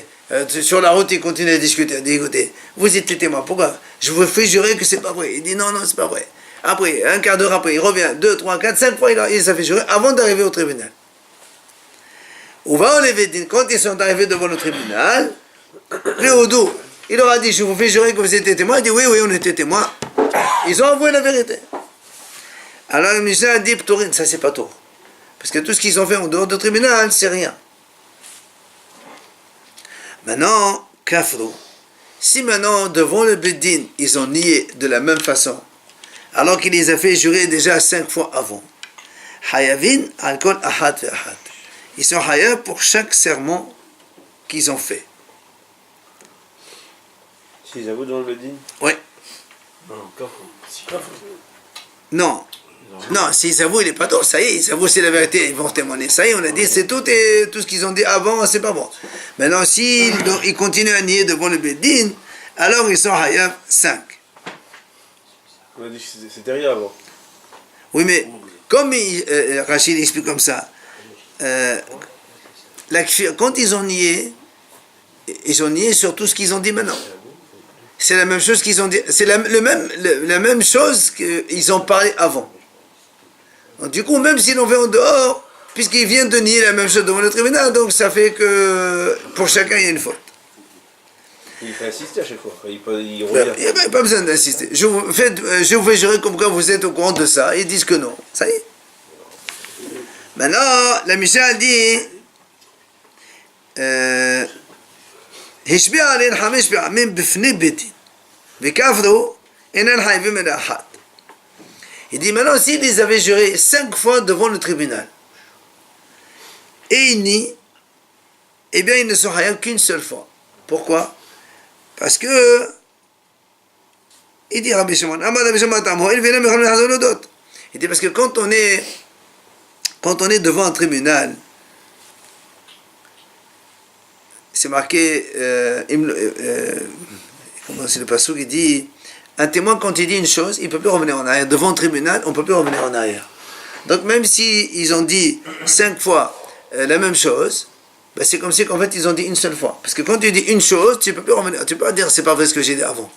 Speaker 1: sur la route il continue à discuter, il dit écoutez, vous êtes les témoins, pourquoi? Je vous fais jurer que c'est pas vrai. Il dit non c'est pas vrai. Après un quart d'heure après il revient 2, 3, 4, 5 fois il s'est fait jurer avant d'arriver au tribunal. On va enlever din. Quand ils sont arrivés devant le tribunal, il leur a dit, je vous fais jurer que vous étiez témoin. Il dit, oui, on était témoin. Ils ont avoué la vérité. Alors le Mishnah a dit, Ptorin, ça c'est pas tort. Parce que tout ce qu'ils ont fait en dehors du tribunal, c'est rien. Maintenant, Kafrou. Si maintenant, devant le Bedin, ils ont nié de la même façon, alors qu'il les a fait jurer déjà 5 fois avant, Hayavin al-kol ahad ve ahad. Ils sont hayab pour chaque serment qu'ils ont fait.
Speaker 5: S'ils avouent dans le Bedin.
Speaker 1: Oui.
Speaker 4: Non,
Speaker 1: Non, s'ils avouent, il n'est pas tort. Ça y est, ils avouent, c'est la vérité, ils vont témoigner. Ça y est, on a dit, c'est tout, et tout ce qu'ils ont dit avant, c'est pas bon. Maintenant, s'ils ils continuent à nier devant le Bedin, alors ils sont hayab 5.
Speaker 5: On a dit que c'était rien avant.
Speaker 1: Oui, mais comme Rachid explique comme ça, quand ils ont nié sur tout ce qu'ils ont dit maintenant. C'est la même chose qu'ils ont dit, c'est la même chose qu'ils ont parlé avant. Donc, du coup, même s'ils l'ont fait en dehors, puisqu'ils viennent de nier la même chose devant le tribunal, donc ça fait que pour chacun il y a une faute.
Speaker 5: Il fait insister à chaque fois. Il
Speaker 1: Il
Speaker 5: revient.
Speaker 1: n'y a pas besoin d'insister. Je vous fais jurer comme quoi vous êtes au courant de ça. Ils disent que non. Ça y est. Maintenant, la Mishnah dit השביע עליהן 5 פעמים בפני בית דין וכפרו אינן חייבים אלא אחת. Il dit maintenant, s'ils les avaient jurés 5 fois devant le tribunal et ils nient, eh bien ils ne sont hayab qu'une seule fois. Pourquoi? Parce que il dit Rabbi Shimon, il dit parce que quand on est devant un tribunal, c'est marqué, comment c'est le passage qui dit, un témoin quand il dit une chose, il ne peut plus revenir en arrière. Devant un tribunal, on ne peut plus revenir en arrière. Donc même si ils ont dit 5 fois la même chose, ben c'est comme si qu'en fait ils ont dit une seule fois. Parce que quand tu dis une chose, tu ne peux plus revenir, tu ne peux pas dire c'est pas vrai ce que j'ai dit avant.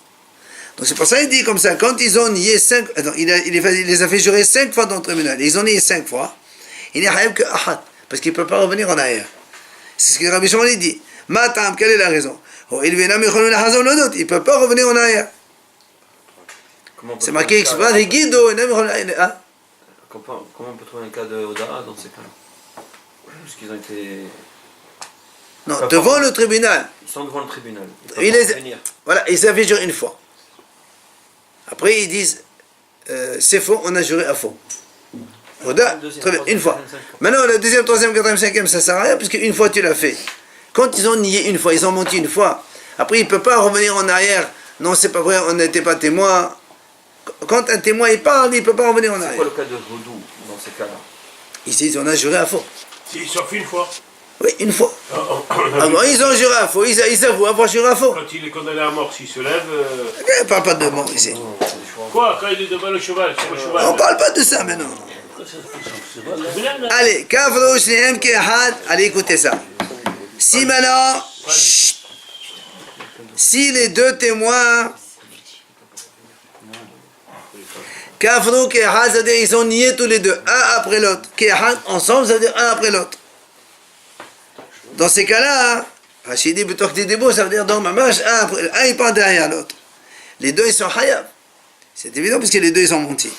Speaker 1: Donc c'est pour ça qu'il dit comme ça, quand ils ont nié 5, il les a fait jurer 5 fois dans le tribunal, ils ont nié 5 fois, il n'y a rien que ahad, parce qu'il ne peut pas revenir en arrière. C'est ce que Rabbi Shimon dit. Matam, quelle est la raison? Il ne peut pas revenir en arrière. C'est marqué
Speaker 7: Comment on peut trouver un cas de Odara dans ces cas-là? Parce qu'ils ont été.
Speaker 1: Non, devant le tribunal.
Speaker 7: Ils sont devant le tribunal.
Speaker 1: Voilà, ils avaient juré une fois. Après, ils disent c'est faux, on a juré à faux. Oda, très bien, une fois. Maintenant, le deuxième, troisième, quatrième, cinquième, ça ne sert à rien, puisque une fois tu l'as fait. Quand ils ont nié une fois, ils ont menti une fois, après, il ne peut pas revenir en arrière. Non, c'est pas vrai, on n'était pas témoin. Quand un témoin il parle, il ne peut pas revenir en arrière.
Speaker 7: C'est quoi le cas de Vaudou dans ces cas-là?
Speaker 1: Ici, on a juré à faux.
Speaker 4: S'ils sortent une fois.
Speaker 1: Oui, une fois. Alors, ils ont juré à faux, ils avouent avoir juré à faux.
Speaker 4: Quand il est condamné à mort, s'il se lève.
Speaker 1: On ne parle pas de mort ici.
Speaker 4: Quoi? Quand il est devant le cheval, sur le cheval.
Speaker 1: On ne parle pas de ça maintenant. Allez, Kafro Shnehem Kehad. Allez, écoutez ça. Si maintenant, si les deux témoins, Kafro Kehad, c'est-à-dire ils ont nié tous les deux, un après l'autre. Kehad, ensemble, c'est-à-dire un après l'autre. Dans ces cas-là, Rachidi Butokti Debo, ça veut dire dans Mamash, un il part derrière l'autre. Les deux ils sont hayab. C'est évident parce que les deux ils ont menti.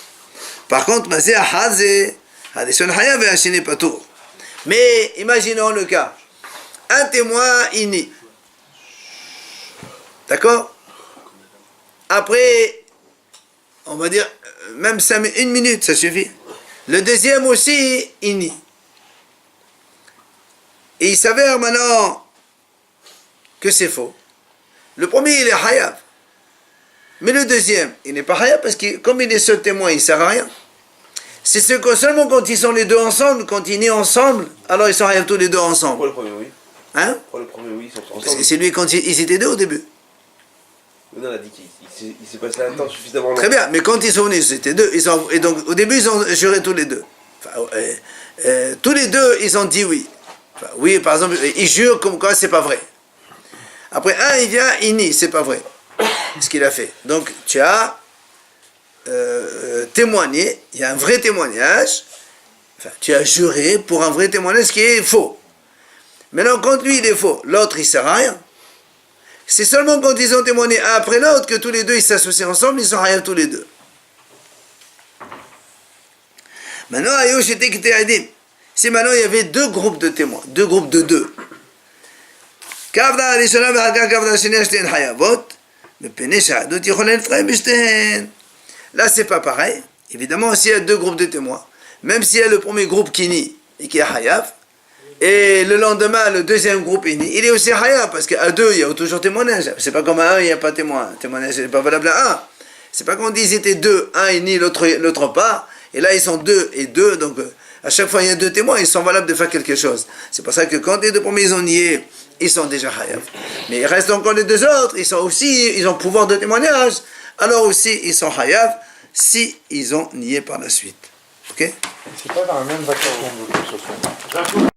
Speaker 1: Par contre, Mazé Ahazé, Hadeshon hayab et Hachine Patour. Mais imaginons le cas. Un témoin, il nie. D'accord? Après, on va dire, même 1 minute, ça suffit. Le deuxième aussi, il nie. Et il s'avère maintenant que c'est faux. Le premier, il est hayab. Mais le deuxième, il n'est pas hayab parce que comme il est seul témoin, il ne sert à rien. C'est seulement quand ils sont les deux ensemble, quand ils nient ensemble, alors ils sont hayab tous les deux ensemble.
Speaker 5: Pourquoi le premier oui?
Speaker 1: Hein?
Speaker 5: Pourquoi le premier oui? Ils sont ensemble.
Speaker 1: C'est lui quand ils étaient deux au début.
Speaker 5: Non, on a dit qu'il s'est passé un temps suffisamment long.
Speaker 1: Très bien, mais quand ils sont venus, c'était deux. Et donc au début, ils ont juré tous les deux. Enfin, tous les deux, ils ont dit oui. Enfin, oui, par exemple, ils jurent comme quoi c'est pas vrai. Après, un, il vient, il nie, c'est pas vrai. Ce qu'il a fait. Donc, tu as témoigné, il y a un vrai témoignage. Enfin, tu as juré pour un vrai témoignage qui est faux. Maintenant, quand lui il est faux, l'autre il sert à rien. C'est seulement quand ils ont témoigné un après l'autre que tous les deux ils s'associent ensemble, ils sont rien tous les deux. Maintenant, Ayush était Kite'adim. Si maintenant il y avait deux groupes de témoins, deux groupes de deux. Kavda Arishona V'Haka Kavda Shenia Shten Hayavot, Mepene Shahadot Yicholen Frem B'Shten. Là, c'est pas pareil. Évidemment, s'il y a deux groupes de témoins, même s'il y a le premier groupe qui nie et qui est Hayav, et le lendemain, le deuxième groupe est nie, il est aussi Hayav, parce qu'à deux, il y a toujours témoignage. C'est pas comme à un, il n'y a pas témoin. Témoignage n'est pas valable à un. C'est pas qu'on dit ils étaient deux, un est nie, l'autre pas, et là ils sont deux et deux, donc à chaque fois il y a deux témoins, ils sont valables de faire quelque chose. C'est pour ça que quand les deux premiers ils ont nié, ils sont déjà Hayav. Mais il reste encore les deux autres, ils ont pouvoir de témoignage, alors aussi ils sont Hayav, si ils ont nié par la suite. Ok?
Speaker 2: C'est pas dans la même vacation de toute façon.